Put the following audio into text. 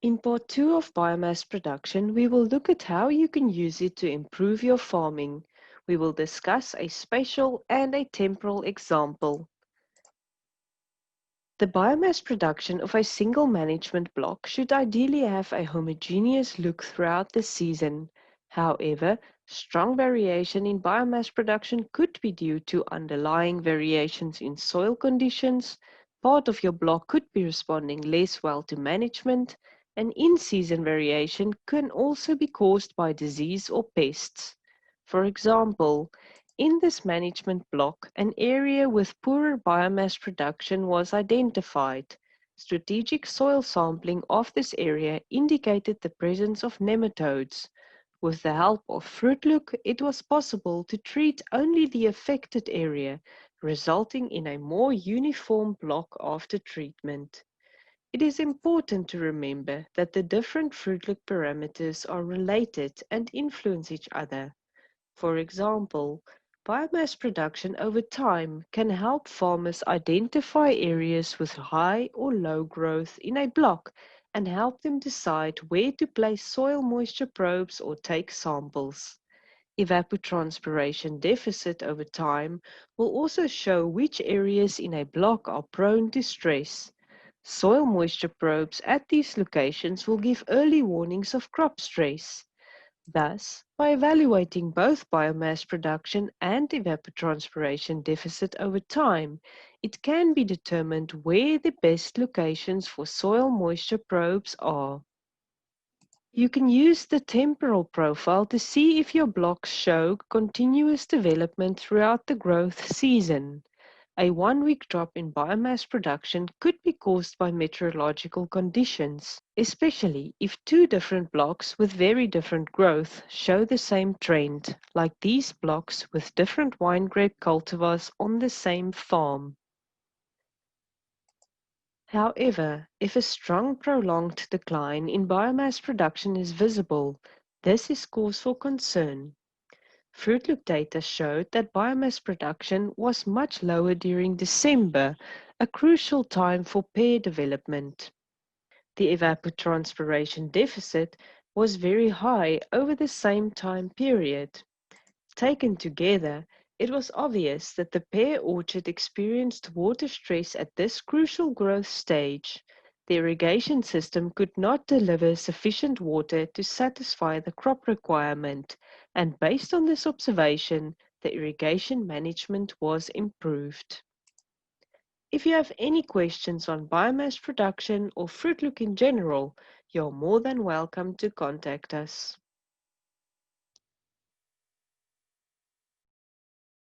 In part 2 of biomass production, we will look at how you can use it to improve your farming. We will discuss a spatial and a temporal example. The biomass production of a single management block should ideally have a homogeneous look throughout the season. However, strong variation in biomass production could be due to underlying variations in soil conditions. Part of your block could be responding less well to management, and in-season variation can also be caused by disease or pests. For example, in this management block, an area with poorer biomass production was identified. Strategic soil sampling of this area indicated the presence of nematodes. With the help of FruitLook, it was possible to treat only the affected area, resulting in a more uniform block after treatment. It is important to remember that the different FruitLook parameters are related and influence each other. For example, biomass production over time can help farmers identify areas with high or low growth in a block and help them decide where to place soil moisture probes or take samples. Evapotranspiration deficit over time will also show which areas in a block are prone to stress. Soil moisture probes at these locations will give early warnings of crop stress. Thus, by evaluating both biomass production and evapotranspiration deficit over time, it can be determined where the best locations for soil moisture probes are. You can use the temporal profile to see if your blocks show continuous development throughout the growth season. A one-week drop in biomass production could be caused by meteorological conditions, especially if two different blocks with very different growth show the same trend, like these blocks with different wine grape cultivars on the same farm. However, if a strong prolonged decline in biomass production is visible, this is cause for concern. FruitLoop data showed that biomass production was much lower during December, a crucial time for pear development. The evapotranspiration deficit was very high over the same time period. Taken together, it was obvious that the pear orchard experienced water stress at this crucial growth stage. The irrigation system could not deliver sufficient water to satisfy the crop requirement, and based on this observation, the irrigation management was improved. If you have any questions on biomass production or FruitLook in general, you're more than welcome to contact us.